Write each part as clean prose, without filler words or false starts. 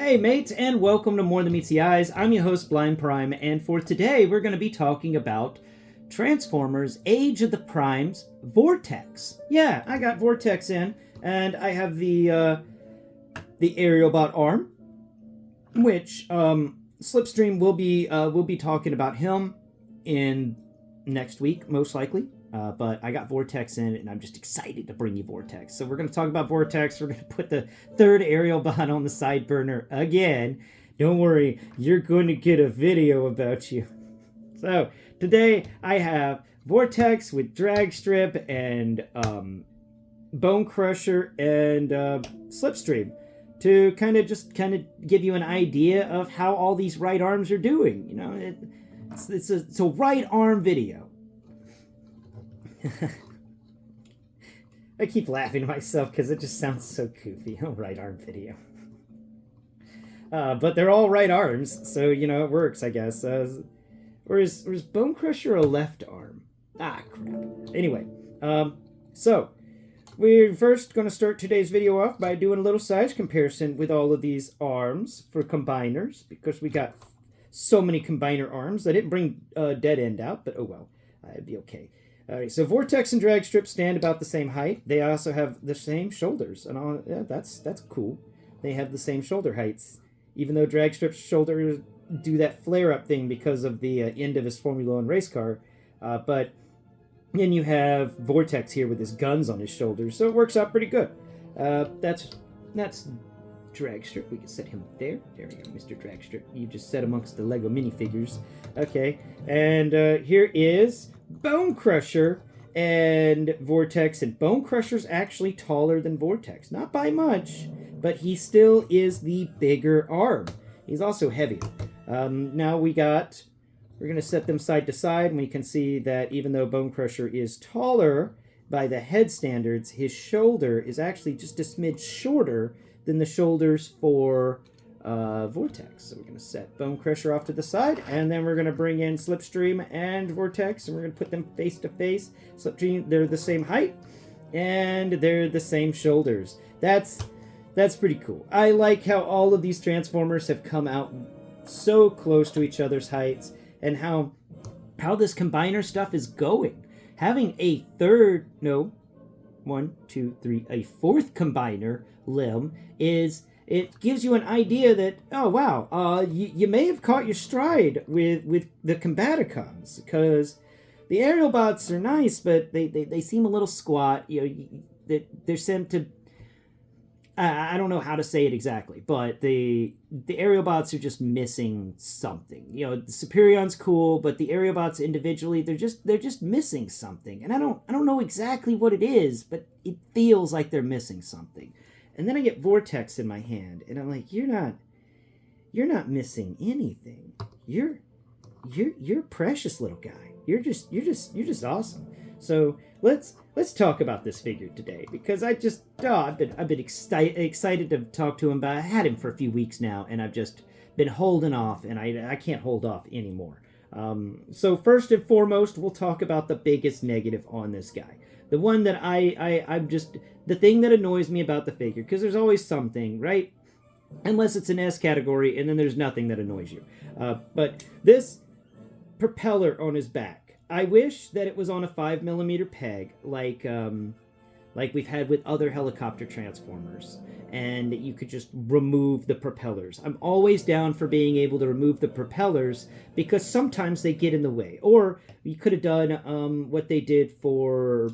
Hey mates, and welcome to More Than Meets the Eyes. I'm your host, Blind Prime, and for today we're going to be talking about Transformers Age of the Primes Vortex. Yeah, I got Vortex in, and I have the Aerialbot arm, which Slipstream will be talking about him in next week, most likely. But I got Vortex in it, and I'm just excited to bring you Vortex. So we're going to talk about Vortex. We're going to put the third Aerialbot on the side burner again. Don't worry, you're going to get a video about you. So today I have Vortex with Drag Strip and Bone Crusher and Slipstream to kind of give you an idea of how all these right arms are doing. You know, it's a right arm video. I keep laughing to myself because it just sounds so goofy. Oh, right arm video. But they're all right arms, so, you know, it works, I guess. Or is Bone Crusher a left arm? Ah, crap. Anyway, so we're first going to start today's video off by doing a little size comparison with all of these arms for combiners, because we got so many combiner arms. I didn't bring dead end out, but oh well, it'd be okay. All right, so Vortex and Drag Strip stand about the same height. They also have the same shoulders, and all, yeah, that's cool. They have the same shoulder heights, even though Drag Strip's shoulders do that flare-up thing because of the end of his Formula 1 race car. But then you have Vortex here with his guns on his shoulders, so it works out pretty good. That's Drag Strip. We can set him there. There we go, Mr. Drag Strip. You just set amongst the Lego minifigures. Okay, and here is Bone Crusher and Vortex, and Bone Crusher's actually taller than Vortex. Not by much, but he still is the bigger arm. He's also heavier. Now we're going to set them side to side, and we can see that even though Bone Crusher is taller by the head standards, his shoulder is actually just a smidge shorter than the shoulders for Vortex. So we're going to set Bone Crusher off to the side, and then we're going to bring in Slipstream and Vortex, and we're going to put them face to face. Slipstream, they're the same height, and they're the same shoulders. That's pretty cool. I like how all of these Transformers have come out so close to each other's heights, and how this combiner stuff is going. Having a fourth combiner limb it gives you an idea that, oh wow, you may have caught your stride with the Combatacons, because the Aerialbots are nice, but they seem a little squat. You know, they're sent to, I don't know how to say it exactly, but the Aerialbots are just missing something. You know, the Superion's cool, but the Aerialbots individually, they're just missing something, and I don't know exactly what it is, but it feels like they're missing something. And then I get Vortex in my hand, and I'm like, you're not missing anything. You're precious little guy. You're just awesome. So let's talk about this figure today, because I've been excited to talk to him, but I had him for a few weeks now, and I've just been holding off, and I can't hold off anymore. So first and foremost, we'll talk about the biggest negative on this guy. The one that I'm just, the thing that annoys me about the figure, because there's always something, right? Unless it's an S category, and then there's nothing that annoys you. But this propeller on his back, I wish that it was on a 5mm peg, like we've had with other helicopter Transformers, and you could just remove the propellers. I'm always down for being able to remove the propellers, because sometimes they get in the way. Or you could have done what they did for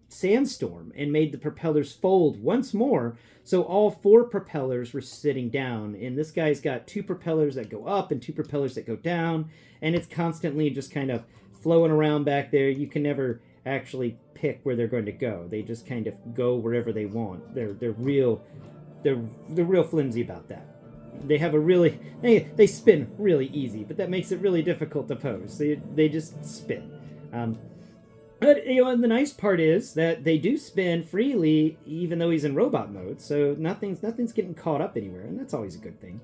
Sandstorm and made the propellers fold once more, so all 4 propellers were sitting down, and this guy's got 2 propellers that go up and 2 propellers that go down, and it's constantly just kind of flowing around back there. You can never actually pick where they're going to go. They just kind of go wherever they want. They're real flimsy about that. They have they spin really easy, but that makes it really difficult to pose. They just spin. But, you know, and the nice part is that they do spin freely, even though he's in robot mode, so nothing's getting caught up anywhere, and that's always a good thing.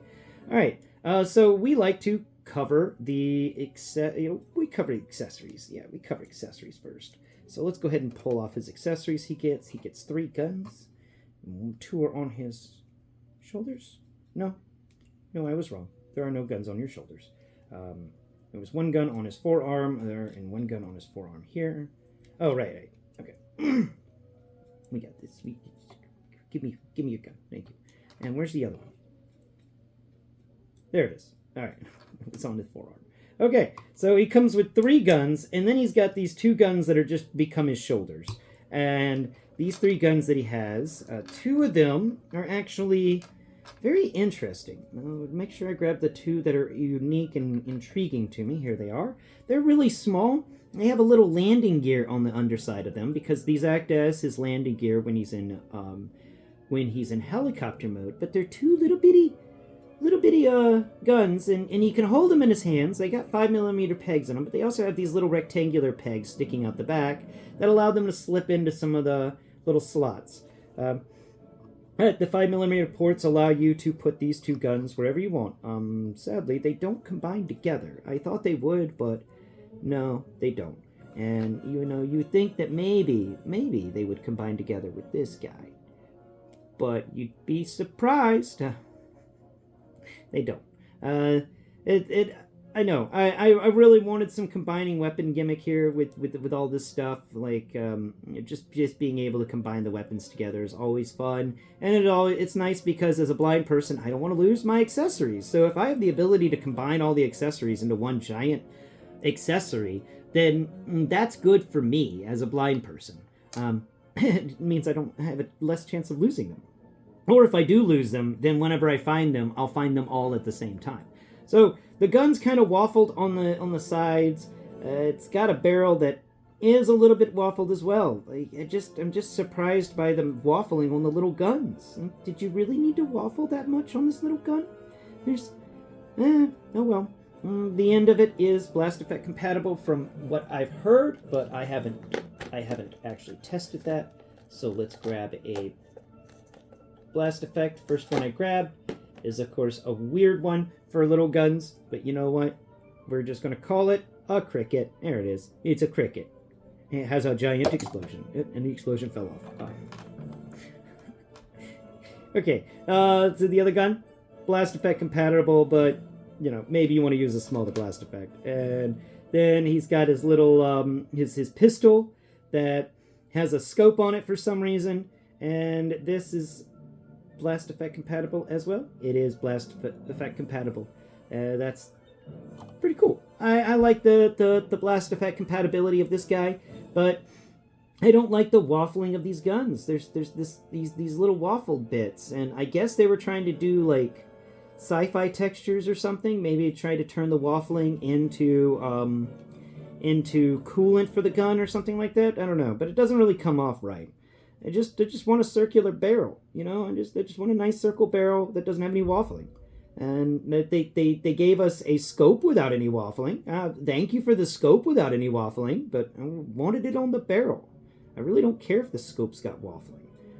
All right, so we like to cover we cover accessories. Yeah, we cover accessories first. So let's go ahead and pull off his accessories. He gets 3 guns. 2 are on his shoulders. No, No, I was wrong. There are no guns on your shoulders. There was one gun on his forearm there, and one gun on his forearm here. Oh, right. Okay. We got this. Give me your gun. Thank you. And where's the other one? There it is. All right. It's on his forearm. Okay, so he comes with 3 guns, and then he's got these 2 guns that are just become his shoulders. And these 3 guns that he has, 2 of them are actually very interesting. Make sure I grab the 2 that are unique and intriguing to me. Here they are. They're really small. They have a little landing gear on the underside of them because these act as his landing gear when he's in helicopter mode. But they're 2 little bitty guns, and he can hold them in his hands. They got 5mm pegs in them, but they also have these little rectangular pegs sticking out the back that allow them to slip into some of the little slots. The 5mm ports allow you to put these 2 guns wherever you want. Sadly, they don't combine together. I thought they would, but no, they don't. And, you think that maybe they would combine together with this guy. But you'd be surprised. They don't. I know. I really wanted some combining weapon gimmick here with all this stuff. Like just being able to combine the weapons together is always fun, and it's nice because as a blind person, I don't want to lose my accessories. So if I have the ability to combine all the accessories into one giant accessory, then that's good for me as a blind person. It means I don't have a less chance of losing them. Or if I do lose them, then whenever I find them, I'll find them all at the same time. So the gun's kind of waffled on the sides. It's got a barrel that is a little bit waffled as well. I'm just surprised by the waffling on the little guns. Did you really need to waffle that much on this little gun? Oh well. The end of it is blast effect compatible from what I've heard, but I haven't actually tested that. So let's grab a blast effect. First one I grab is, of course, a weird one for little guns, but you know what? We're just going to call it a cricket. There it is. It's a cricket. It has a giant explosion, and the explosion fell off. Okay, so the other gun, blast effect compatible, but, maybe you want to use a smaller blast effect. And then he's got his little, his pistol that has a scope on it for some reason, and this is blast effect compatible as well. It is blast effect compatible. That's pretty cool. I like the blast effect compatibility of this guy, but I don't like the waffling of these guns. There's these little waffled bits, and I guess they were trying to do like sci-fi textures or something. Maybe try to turn the waffling into coolant for the gun or something like that. I don't know, but it doesn't really come off right. I just want a circular barrel, I just want a nice circle barrel that doesn't have any waffling. And they gave us a scope without any waffling. Thank you for the scope without any waffling, but I wanted it on the barrel. I really don't care if the scope's got waffling.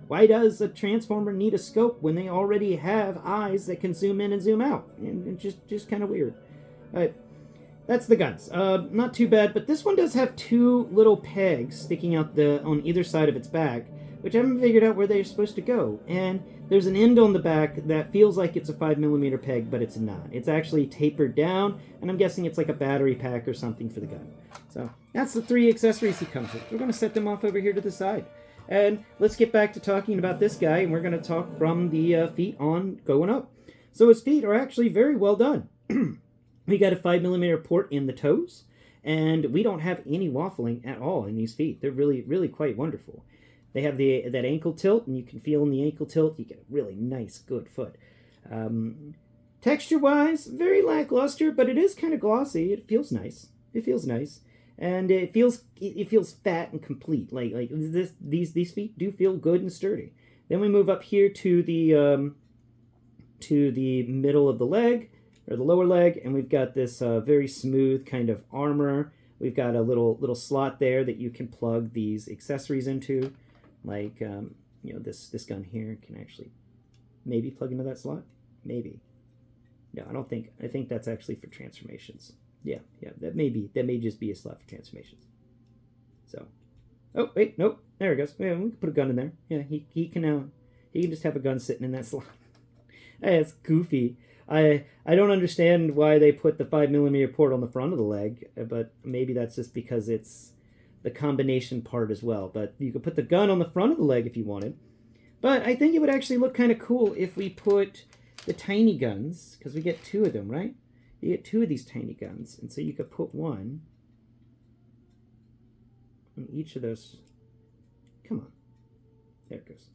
Why does a transformer need a scope when they already have eyes that can zoom in and zoom out? And just kind of weird. That's the guns. Not too bad, but this one does have 2 little pegs sticking out on either side of its back, which I haven't figured out where they're supposed to go. And there's an end on the back that feels like it's a 5mm peg, but it's not. It's actually tapered down, and I'm guessing it's like a battery pack or something for the gun. So that's the 3 accessories he comes with. We're going to set them off over here to the side. And let's get back to talking about this guy, and we're going to talk from the feet on going up. So his feet are actually very well done. We got a 5mm port in the toes, and we don't have any waffling at all in these feet. They're really, really quite wonderful. They have that ankle tilt, and you can feel in the ankle tilt, you get a really nice, good foot. Texture-wise, very lackluster, but it is kind of glossy. It feels nice. And it feels fat and complete. Like these feet do feel good and sturdy. Then we move up here to the middle of the leg, or the lower leg, and we've got this very smooth kind of armor. We've got a little slot there that you can plug these accessories into. Like, this gun here can actually maybe plug into that slot. Maybe. No, I don't think. I think that's actually for transformations. Yeah, that may just be a slot for transformations. So, oh wait, nope, there it goes. Yeah, we can put a gun in there. Yeah, he can just have a gun sitting in that slot. It's goofy. I don't understand why they put the 5mm port on the front of the leg, but maybe that's just because it's the combination part as well. But you could put the gun on the front of the leg if you wanted. But I think it would actually look kind of cool if we put the tiny guns, because we get 2 of them, right? You get 2 of these tiny guns, and so you could put one on each of those. Come on. There it goes.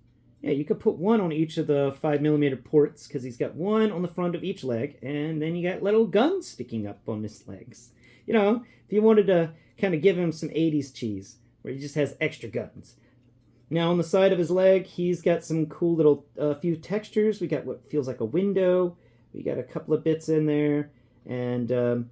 Yeah, you could put one on each of the 5mm ports, because he's got one on the front of each leg, and then you got little guns sticking up on his legs. You know, if you wanted to kind of give him some 80s cheese, where he just has extra guns. Now, on the side of his leg, he's got some cool little few textures. We got what feels like a window. We got a couple of bits in there, and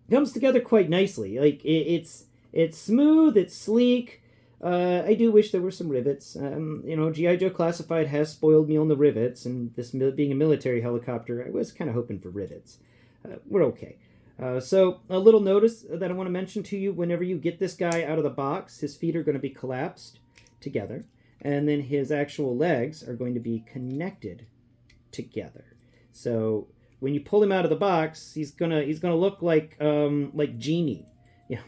comes together quite nicely. Like, it's smooth, it's sleek. I do wish there were some rivets. You know, G.I. Joe Classified has spoiled me on the rivets, and this being a military helicopter, I was kind of hoping for rivets. We're okay. So, a little notice that I want to mention to you, whenever you get this guy out of the box, his feet are going to be collapsed together, and then his actual legs are going to be connected together. So, when you pull him out of the box, he's gonna look like Genie. Yeah.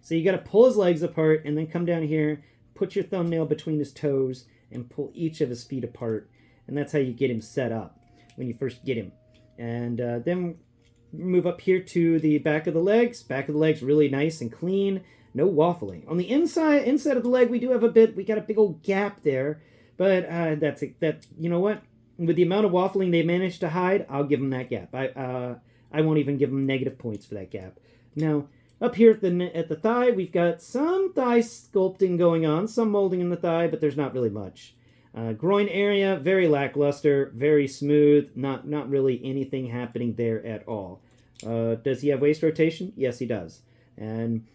So you got to pull his legs apart and then come down here, put your thumbnail between his toes, and pull each of his feet apart. And that's how you get him set up when you first get him. And then move up here to the back of the legs. Back of the legs really nice and clean. No waffling. On the inside of the leg, we do have we got a big old gap there. But you know what? With the amount of waffling they managed to hide, I'll give them that gap. I won't even give them negative points for that gap. Now, up here at the thigh, we've got some thigh sculpting going on, some molding in the thigh, but there's not really much. Groin area, very lackluster, very smooth, not really anything happening there at all. Does he have waist rotation? Yes, he does. And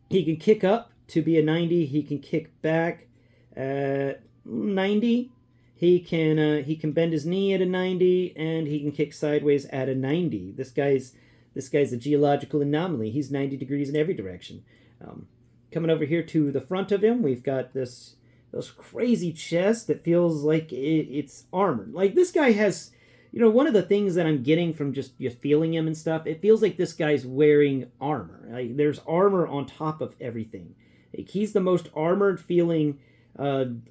he can kick up to be a 90. He can kick back at 90. He can bend his knee at a 90, and he can kick sideways at a 90. This guy's a geological anomaly. He's 90 degrees in every direction. Coming over here to the front of him, we've got this crazy chest that feels like it's armored. Like, this guy has, you know, one of the things that I'm getting from just feeling him and stuff, it feels like this guy's wearing armor. Like, there's armor on top of everything. Like, he's the most armored feeling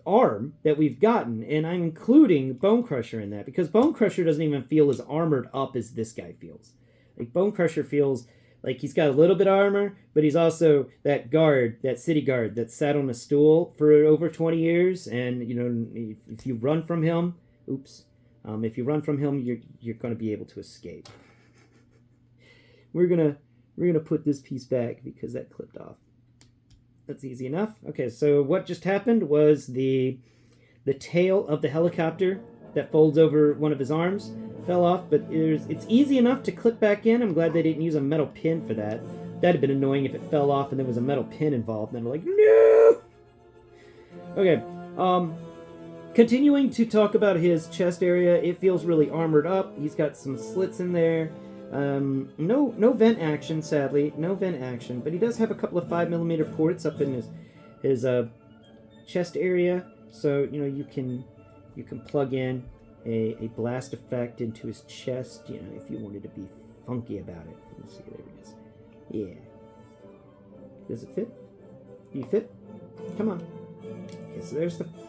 arm that we've gotten, and I'm including Bone Crusher in that, because Bone Crusher doesn't even feel as armored up as this guy feels. Like, Bone Crusher feels like he's got a little bit of armor, but he's also that city guard that sat on a stool for over 20 years, and, you know, if you run from him, if you run from him, you're going to be able to escape. We're gonna put this piece back because that clipped off. That's easy enough. Okay, so what just happened was the tail of the helicopter that folds over one of his arms fell off, but it's easy enough to clip back in. I'm glad they didn't use a metal pin for that. That'd have been annoying if it fell off and there was a metal pin involved, and they're like, no! Okay, continuing to talk about his chest area, it feels really armored up. He's got some slits in there. No vent action, sadly. No vent action, but he does have a couple of 5mm ports up in his chest area, so, you know, you can plug in a blast effect into his chest, you know, if you wanted to be funky about it. Let's see, there it is. Yeah. Does it fit? Do you fit? Come on. Okay, so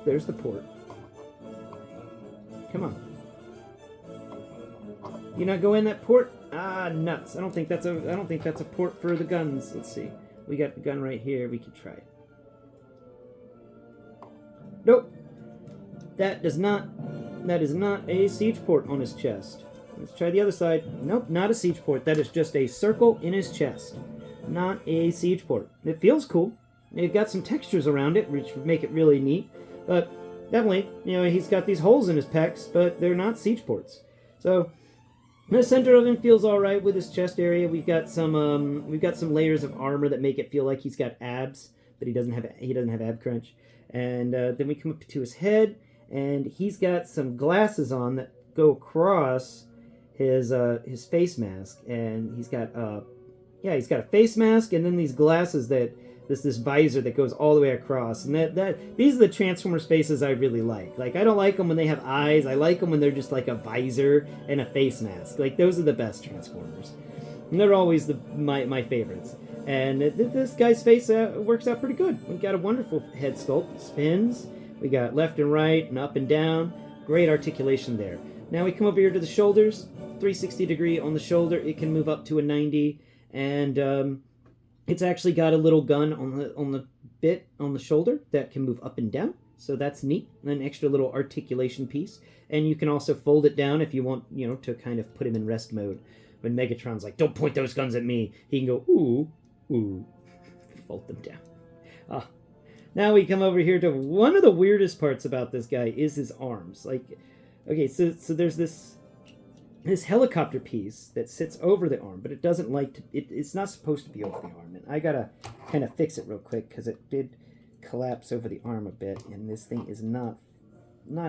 there's the port. Come on. You not go in that port? Ah, nuts. I don't think that's a port for the guns. Let's see. We got the gun right here. We could try it. Nope. That is not a siege port on his chest. Let's try the other side. Nope, not a siege port. That is just a circle in his chest. Not a siege port. It feels cool. They've got some textures around it, which would make it really neat. But definitely, you know, he's got these holes in his pecs, but they're not siege ports. So the center of him feels all right with his chest area. We've got some layers of armor that make it feel like he's got abs, but he doesn't have ab crunch. And then we come up to his head, and he's got some glasses on that go across his face mask, and he's got a face mask, and then these glasses that this visor that goes all the way across. And these are the Transformers faces I really like. Like, I don't like them when they have eyes. I like them when they're just like a visor and a face mask. Like, those are the best Transformers. And they're always my favorites. And this guy's face works out pretty good. We've got a wonderful head sculpt. Spins. We got left and right and up and down. Great articulation there. Now we come over here to the shoulders. 360 degree on the shoulder. It can move up to a 90. And it's actually got a little gun on the bit on the shoulder that can move up and down. So that's neat. An extra little articulation piece. And you can also fold it down if you want, you know, to kind of put him in rest mode. When Megatron's like, don't point those guns at me, he can go, ooh, ooh, fold them down. Now we come over here to one of the weirdest parts about this guy is his arms. Like, okay, so there's this helicopter piece that sits over the arm, but it doesn't like to, it's not supposed to be over the arm. And I gotta kind of fix it real quick because it did collapse over the arm a bit, and this thing is not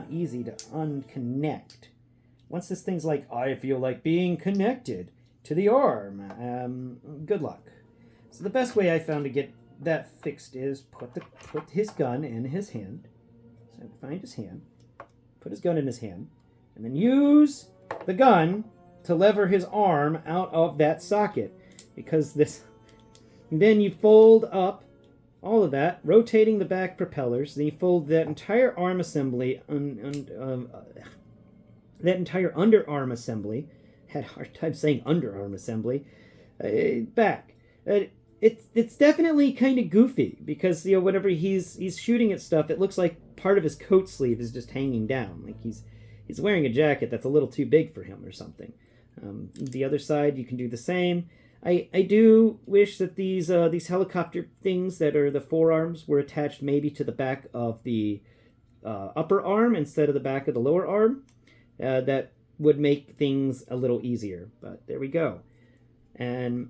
easy to unconnect. Once this thing's like, I feel like being connected to the arm, good luck. So the best way I found to get that fixed is put his gun in his hand. So find his hand, put his gun in his hand, and then use the gun to lever his arm out of that socket. Because this, and then you fold up all of that, rotating the back propellers. Then you fold that entire arm assembly that entire underarm assembly, had a hard time saying underarm assembly, back. It's definitely kind of goofy because, you know, whenever he's shooting at stuff, it looks like part of his coat sleeve is just hanging down, like he's wearing a jacket that's a little too big for him or something. The other side, you can do the same. I do wish that these helicopter things that are the forearms were attached maybe to the back of the upper arm instead of the back of the lower arm. That would make things a little easier, but there we go. And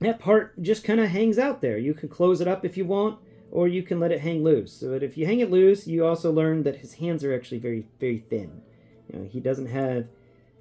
that part just kind of hangs out there. You can close it up if you want, or you can let it hang loose. So that if you hang it loose, you also learn that his hands are actually very, very thin. You know, he doesn't have,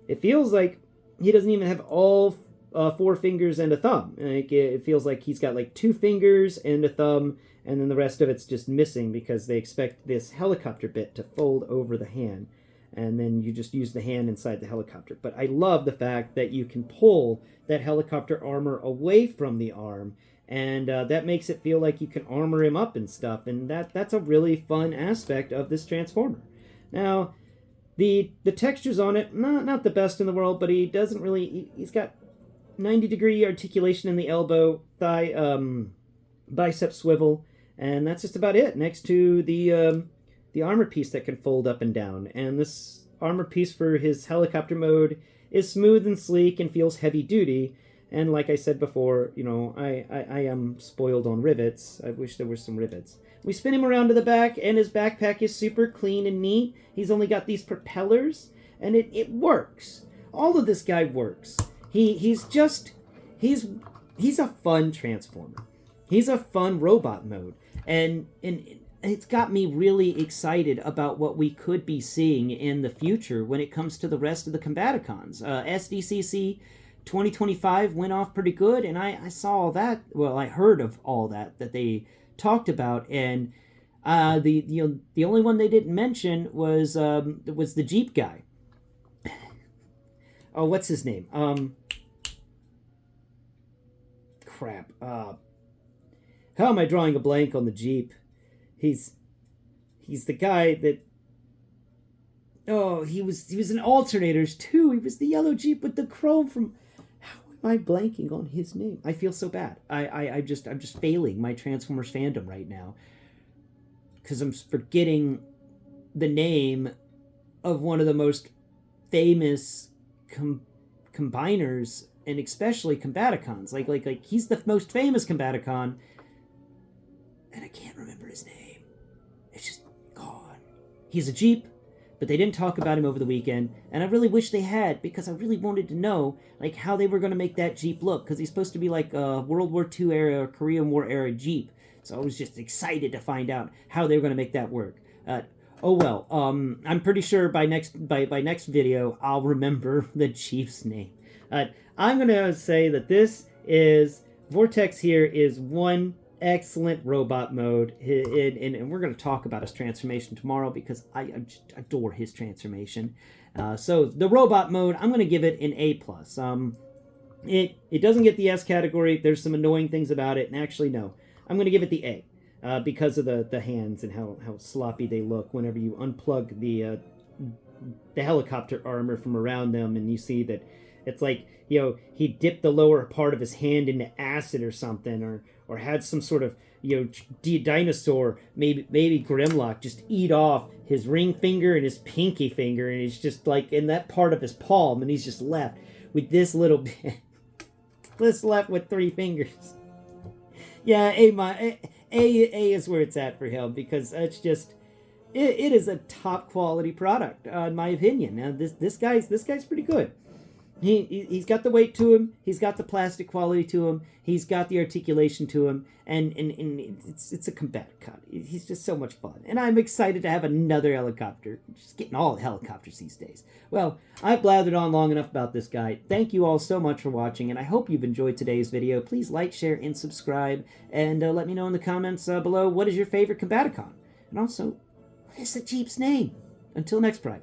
it feels like he doesn't even have all 4 fingers and a thumb. Like, it feels like he's got like 2 fingers and a thumb, and then the rest of it's just missing because they expect this helicopter bit to fold over the hand. And then you just use the hand inside the helicopter. But I love the fact that you can pull that helicopter armor away from the arm, and that makes it feel like you can armor him up and stuff, and that's a really fun aspect of this Transformer. Now, the textures on it, not the best in the world, but he doesn't really, he's got 90-degree articulation in the elbow, thigh, bicep swivel, and that's just about it, next to the armor piece that can fold up and down. And this armor piece for his helicopter mode is smooth and sleek and feels heavy duty. And like I said before, you know, I am spoiled on rivets. I wish there were some rivets. We spin him around to the back, and his backpack is super clean and neat. He's only got these propellers, and it works. All of this guy works. He's a fun Transformer. He's a fun robot mode. And it's got me really excited about what we could be seeing in the future when it comes to the rest of the Combatacons. SDCC 2025 went off pretty good, and I saw all that. Well, I heard of all that they talked about, and the only one they didn't mention was the Jeep guy. Oh, what's his name? Crap. How am I drawing a blank on the Jeep? He's the guy that, oh, he was in Alternators too. He was the yellow Jeep with the chrome from, how am I blanking on his name? I feel so bad. I'm just failing my Transformers fandom right now because I'm forgetting the name of one of the most famous combiners, and especially Combatacons. Like he's the most famous Combatacon, and I can't remember his name. It's just gone. He's a Jeep, but they didn't talk about him over the weekend, and I really wish they had, because I really wanted to know like how they were going to make that Jeep look, because he's supposed to be like a World War II era or Korean War era Jeep. So I was just excited to find out how they were going to make that work. Oh well, I'm pretty sure by next video I'll remember the Jeep's name. I'm going to say that this is Vortex here is one excellent robot mode, and we're going to talk about his transformation tomorrow because I just adore his transformation. So the robot mode, I'm going to give it an A+. It doesn't get the S category. There's some annoying things about it, and actually, no, I'm going to give it the A because of the hands and how sloppy they look whenever you unplug the helicopter armor from around them, and you see that it's like, you know, he dipped the lower part of his hand into acid or something, or had some sort of, you know, dinosaur, maybe Grimlock, just eat off his ring finger and his pinky finger, and he's just like in that part of his palm, and he's just left with this little bit. Just left with 3 fingers. Yeah, A is where it's at for him, because it's just it is a top quality product, in my opinion. Now this guy's pretty good. He's got the weight to him. He's got the plastic quality to him. He's got the articulation to him, and it's a Combatacon. He's just so much fun, and I'm excited to have another helicopter. Just getting all the helicopters these days. Well, I've blathered on long enough about this guy. Thank you all so much for watching, and I hope you've enjoyed today's video. Please like, share, and subscribe, and let me know in the comments below what is your favorite Combatacon, and also what is the Jeep's name. Until next Prime.